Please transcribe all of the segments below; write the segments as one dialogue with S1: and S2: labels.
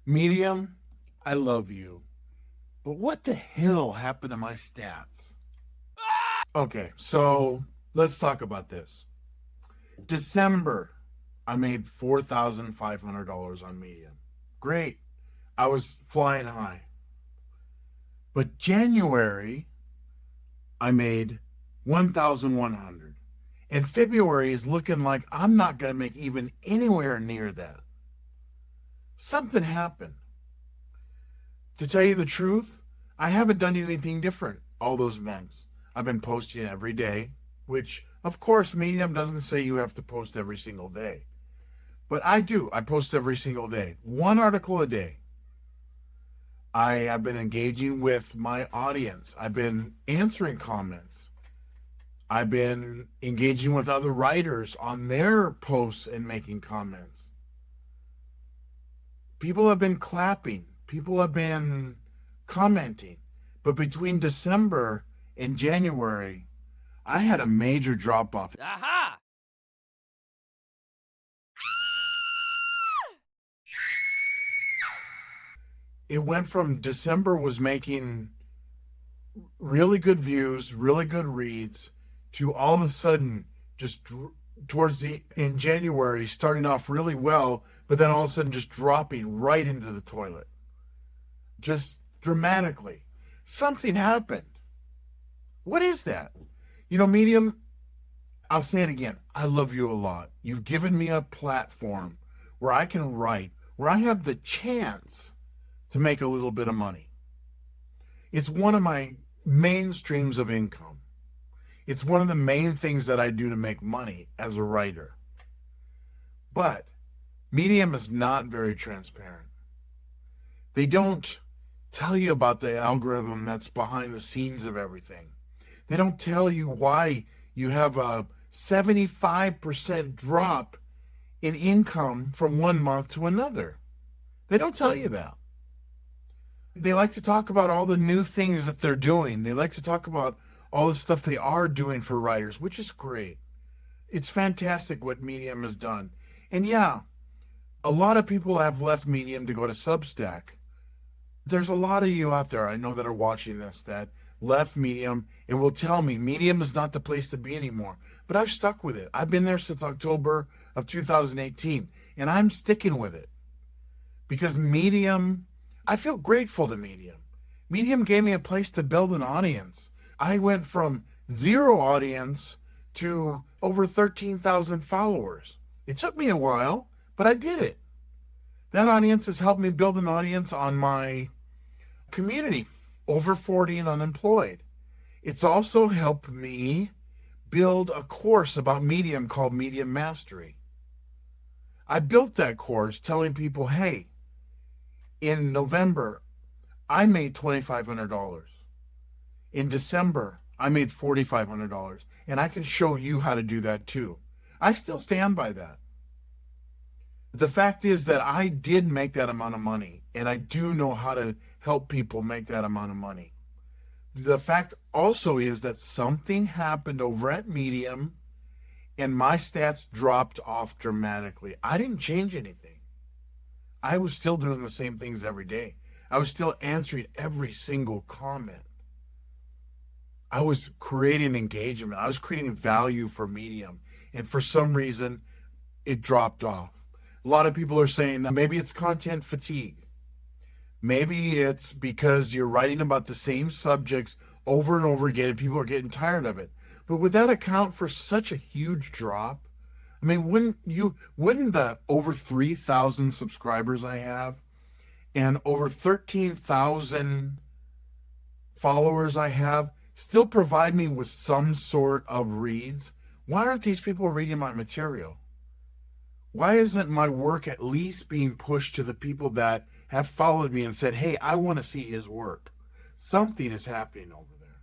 S1: Medium, I love you. But what the hell happened to my stats? Okay, so let's talk about this. December, I made $4,500 on Medium. Great. I was flying high. But January, I made 1,100. And February is looking like I'm not going to make even anywhere near that. Something happened. To tell you the truth, I haven't done anything different all those months. I've been posting every day, which, of course, Medium doesn't say you have to post every single day. But I do. I post every single day. One article a day. I have been engaging with my audience. I've been answering comments. I've been engaging with other writers on their posts and making comments. People have been clapping. People have been commenting. But between December and January, I had a major drop off.
S2: Aha!
S1: It went from December was making really good views, really good reads, to all of a sudden just towards the in January starting off really well, but then all of a sudden just dropping right into the toilet. Just dramatically. Something happened. What is that? Medium, I'll say it again. I love you a lot. You've given me a platform where I can write, where I have the chance to make a little bit of money. It's one of my main streams of income. It's one of the main things that I do to make money as a writer. But Medium is not very transparent. They don't tell you about the algorithm that's behind the scenes of everything. They don't tell you why you have a 75% drop in income from one month to another. They don't tell you that. They like to talk about all the new things that they're doing. They like to talk about all the stuff they are doing for writers, which is great. It's fantastic what Medium has done. And yeah, a lot of people have left Medium to go to Substack. There's a lot of you out there I know that are watching this that left Medium and will tell me Medium is not the place to be anymore. But I've stuck with it. I've been there since October of 2018, and I'm sticking with it. Because Medium, I feel grateful to Medium. Medium gave me a place to build an audience. I went from 0 audience to over 13,000 followers. It took me a while, but I did it. That audience has helped me build an audience on my community, over 40 and unemployed. It's also helped me build a course about Medium called Medium Mastery. I built that course telling people, hey, in November, I made $2,500. In December, I made $4,500. And I can show you how to do that too. I still stand by that. The fact is that I did make that amount of money, and I do know how to help people make that amount of money. The fact also is that something happened over at Medium, and my stats dropped off dramatically. I didn't change anything. I was still doing the same things every day. I was still answering every single comment. I was creating engagement. I was creating value for Medium. And for some reason, it dropped off. A lot of people are saying that maybe it's content fatigue. Maybe it's because you're writing about the same subjects over and over again and people are getting tired of it. But would that account for such a huge drop? I mean, wouldn't the over 3,000 subscribers I have and over 13,000 followers I have still provide me with some sort of reads? Why aren't these people reading my material? Why isn't my work at least being pushed to the people that have followed me and said, hey, I want to see his work? Something is happening over there.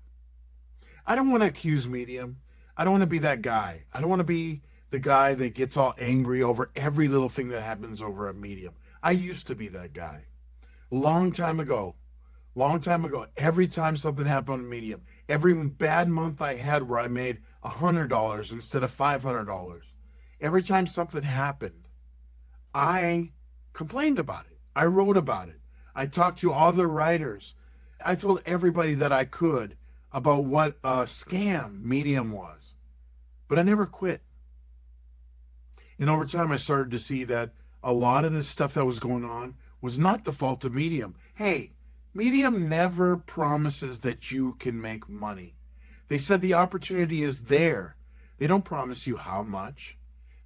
S1: I don't want to accuse Medium. I don't want to be that guy. I don't want to be the guy that gets all angry over every little thing that happens over at Medium. I used to be that guy. Long time ago, every time something happened on Medium, every bad month I had where I made $100 instead of $500, every time something happened, I complained about it. I wrote about it. I talked to other writers. I told everybody that I could about what a scam Medium was. But I never quit. And over time, I started to see that a lot of this stuff that was going on was not the fault of Medium. Hey, Medium never promises that you can make money. They said the opportunity is there. They don't promise you how much.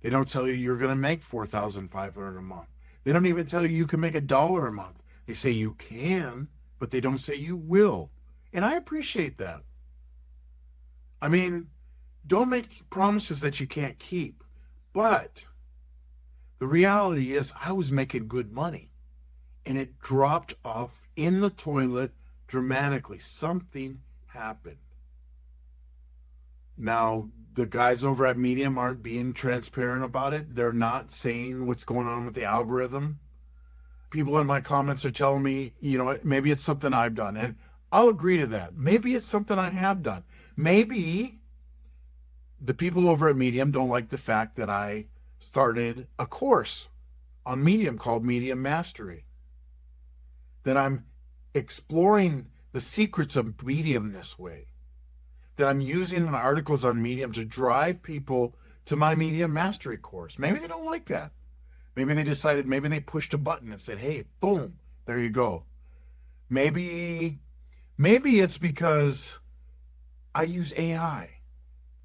S1: They don't tell you you're going to make $4,500 a month. They don't even tell you you can make $1 a month. They say you can, but they don't say you will. And I appreciate that. I mean, don't make promises that you can't keep. But the reality is I was making good money, and it dropped off in the toilet dramatically. Something happened. Now, the guys over at Medium aren't being transparent about it. They're not saying what's going on with the algorithm. People in my comments are telling me, maybe it's something I've done. And I'll agree to that. Maybe it's something I have done. Maybe the people over at Medium don't like the fact that I started a course on Medium called Medium Mastery. That I'm exploring the secrets of Medium this way. That I'm using articles on Medium to drive people to my Medium Mastery course. Maybe they don't like that. Maybe they pushed a button and said, hey, boom, there you go. Maybe it's because I use AI,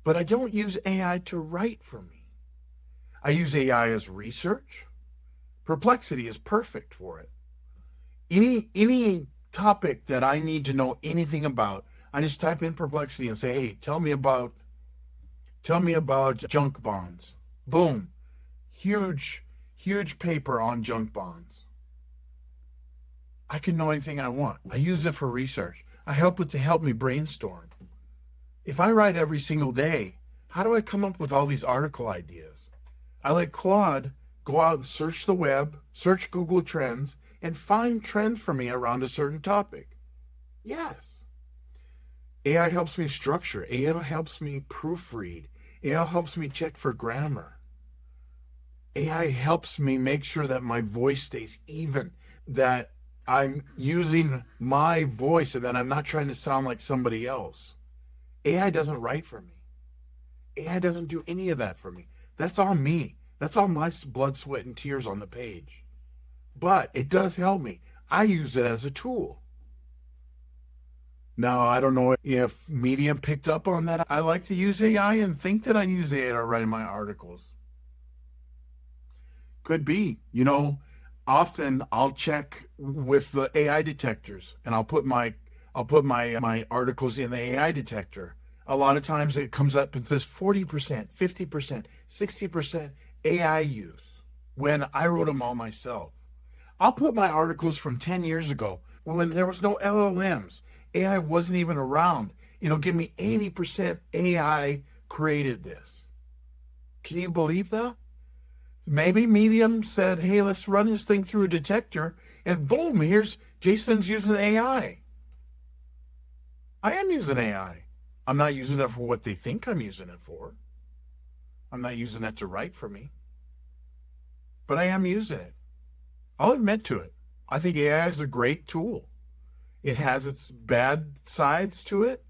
S1: but I don't use AI to write for me. I use AI as research. Perplexity is perfect for it. Any topic that I need to know anything about, I just type in Perplexity and say, hey, tell me about junk bonds. Boom. Huge paper on junk bonds. I can know anything I want. I use it for research. I help it to help me brainstorm. If I write every single day, how do I come up with all these article ideas? I let Claude go out and search the web, search Google Trends, and find trends for me around a certain topic. Yes. AI helps me structure. AI helps me proofread. AI helps me check for grammar. AI helps me make sure that my voice stays even, that I'm using my voice and that I'm not trying to sound like somebody else. AI doesn't write for me. AI doesn't do any of that for me. That's all me. That's all my blood, sweat, and tears on the page. But it does help me. I use it as a tool. Now, I don't know if Medium picked up on that. I like to use AI and think that I use AI to write my articles. Could be. Often I'll check with the AI detectors and I'll put my articles in the AI detector. A lot of times it comes up with this 40%, 50%, 60% AI use when I wrote them all myself. I'll put my articles from 10 years ago when there was no LLMs. AI wasn't even around. Give me 80% AI created this. Can you believe that? Maybe Medium said, hey, let's run this thing through a detector, and boom, here's Jason's using AI. I am using AI. I'm not using it for what they think I'm using it for. I'm not using it to write for me. But I am using it. I'll admit to it. I think AI is a great tool. It has its bad sides to it.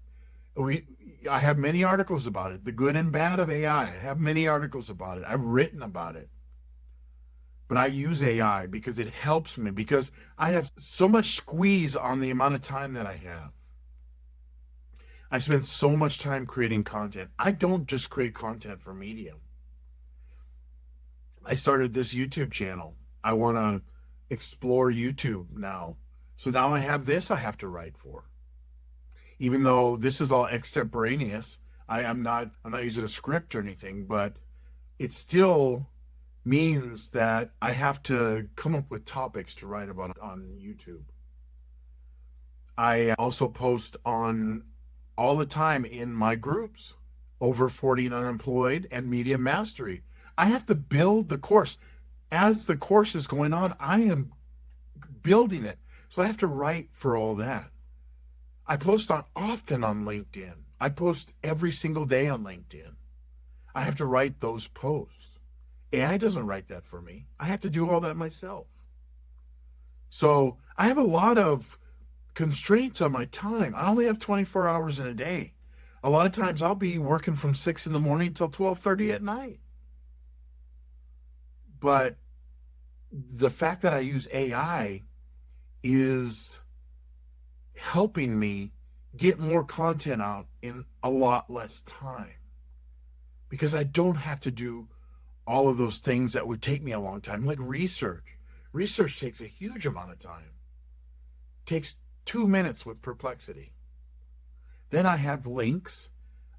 S1: I have many articles about it, the good and bad of AI. I have many articles about it. I've written about it. But I use AI because it helps me, because I have so much squeeze on the amount of time that I have. I spend so much time creating content. I don't just create content for Medium. I started this YouTube channel. I want to explore YouTube now. So now I have this I have to write for. Even though this is all extemporaneous, I'm not using a script or anything, but it still means that I have to come up with topics to write about on YouTube. I also post on all the time in my groups, Over 40 and Unemployed and Medium Mastery. I have to build the course. As the course is going on, I am building it. So I have to write for all that. I post often on LinkedIn. I post every single day on LinkedIn. I have to write those posts. AI doesn't write that for me. I have to do all that myself. So I have a lot of constraints on my time. I only have 24 hours in a day. A lot of times I'll be working from 6 in the morning till 12:30 at night. But the fact that I use AI is helping me get more content out in a lot less time because I don't have to do all of those things that would take me a long time, like research. Research takes a huge amount of time. It takes 2 minutes with Perplexity. Then I have links.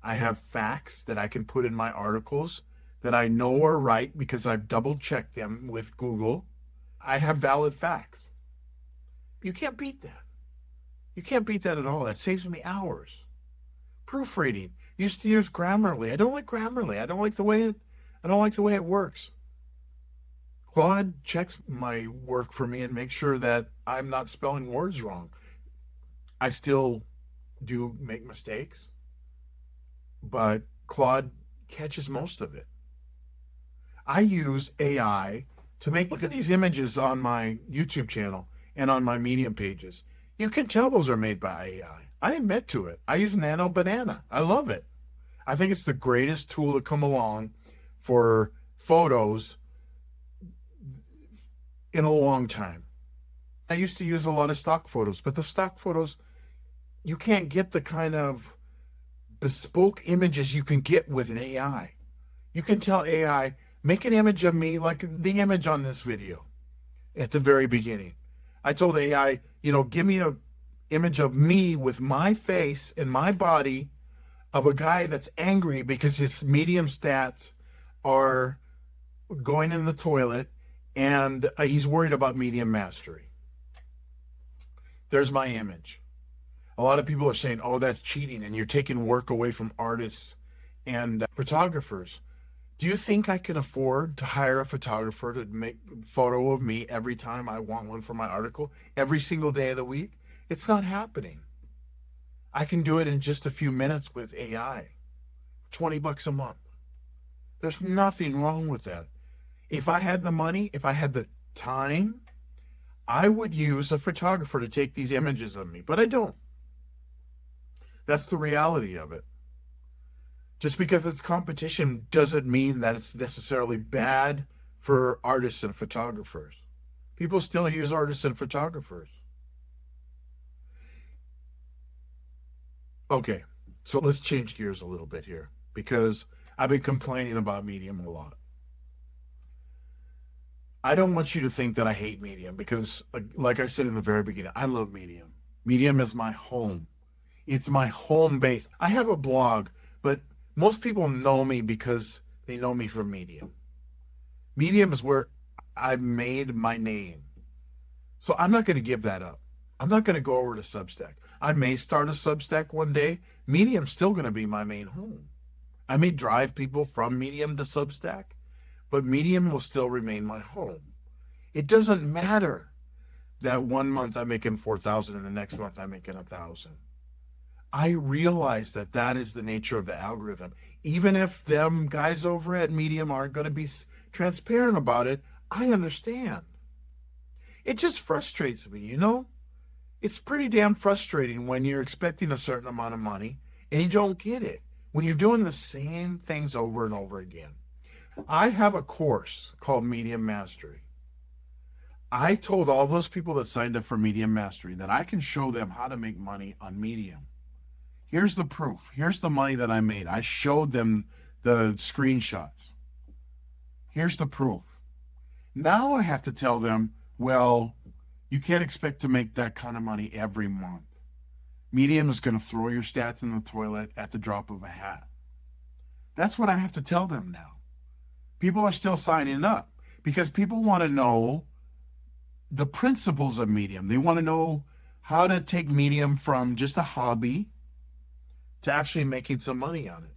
S1: I have facts that I can put in my articles that I know are right because I've double checked them with Google. I have valid facts. You can't beat that. You can't beat that at all. That saves me hours. Proofreading. Used to use Grammarly. I don't like Grammarly. I don't like the way it works. Claude checks my work for me and makes sure that I'm not spelling words wrong. I still do make mistakes, but Claude catches most of it. I use AI to look at these images on my YouTube channel and on my Medium pages. You can tell those are made by AI. I admit to it. I use Nano Banana. I love it. I think it's the greatest tool to come along for photos in a long time. I used to use a lot of stock photos, but the stock photos, you can't get the kind of bespoke images you can get with an AI. You can tell AI, make an image of me like the image on this video at the very beginning. I told AI, give me an image of me with my face and my body of a guy that's angry because his medium stats are going in the toilet and he's worried about medium mastery. There's my image. A lot of people are saying, oh, that's cheating and you're taking work away from artists and photographers. Do you think I can afford to hire a photographer to make a photo of me every time I want one for my article, every single day of the week? It's not happening. I can do it in just a few minutes with AI. $20 a month. There's nothing wrong with that. If I had the money, if I had the time, I would use a photographer to take these images of me, but I don't. That's the reality of it. Just because it's competition doesn't mean that it's necessarily bad for artists and photographers. People still use artists and photographers. Okay, so let's change gears a little bit here because I've been complaining about Medium a lot. I don't want you to think that I hate Medium because, like I said in the very beginning, I love Medium. Medium is my home. It's my home base. I have a blog, but most people know me because they know me from Medium. Medium is where I made my name. So I'm not going to give that up. I'm not going to go over to Substack. I may start a Substack one day. Medium's still going to be my main home. I may drive people from Medium to Substack, but Medium will still remain my home. It doesn't matter that 1 month I'm making 4,000 and the next month I'm making 1,000. I realize that that is the nature of the algorithm. Even if them guys over at Medium aren't going to be transparent about it, I understand. It just frustrates me, It's pretty damn frustrating when you're expecting a certain amount of money and you don't get it. When you're doing the same things over and over again. I have a course called Medium Mastery. I told all those people that signed up for Medium Mastery that I can show them how to make money on Medium. Here's the proof. Here's the money that I made. I showed them the screenshots. Here's the proof. Now I have to tell them, well, you can't expect to make that kind of money every month. Medium is going to throw your stats in the toilet at the drop of a hat. That's what I have to tell them now. People are still signing up because people want to know the principles of Medium. They want to know how to take Medium from just a hobby to actually making some money on it.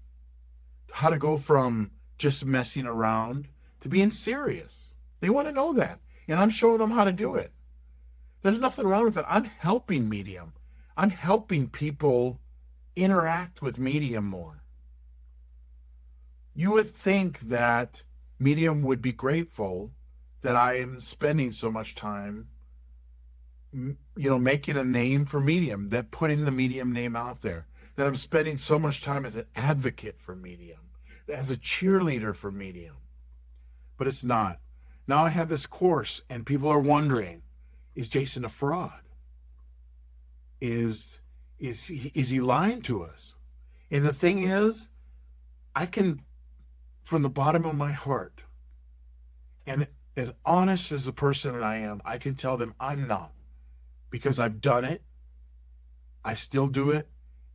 S1: How to go from just messing around to being serious. They want to know that. And I'm showing them how to do it. There's nothing wrong with it. I'm helping Medium. I'm helping people interact with Medium more. You would think that Medium would be grateful that I am spending so much time making a name for Medium, that putting the Medium name out there, that I'm spending so much time as an advocate for Medium, as a cheerleader for Medium. But it's not. Now I have this course, and people are wondering, is Jason a fraud? Is he lying to us? And the thing is, I can, from the bottom of my heart, and as honest as the person that I am, I can tell them I'm not, because I've done it. I still do it,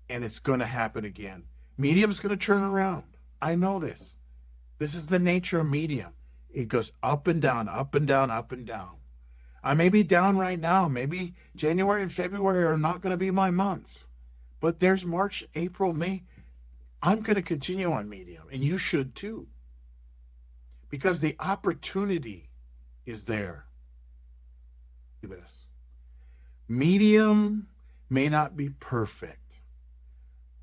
S1: and it's going to happen again. Medium's going to turn around. I know this. This is the nature of Medium. It goes up and down, up and down, up and down. I may be down right now. Maybe January and February are not going to be my months. But there's March, April, May. I'm going to continue on Medium, and you should too. Because the opportunity is there. This Medium may not be perfect,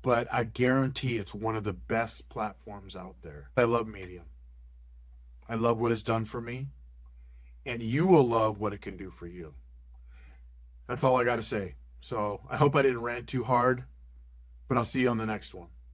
S1: but I guarantee it's one of the best platforms out there. I love Medium. I love what it's done for me, and you will love what it can do for you. That's all I got to say. So I hope I didn't rant too hard, but I'll see you on the next one.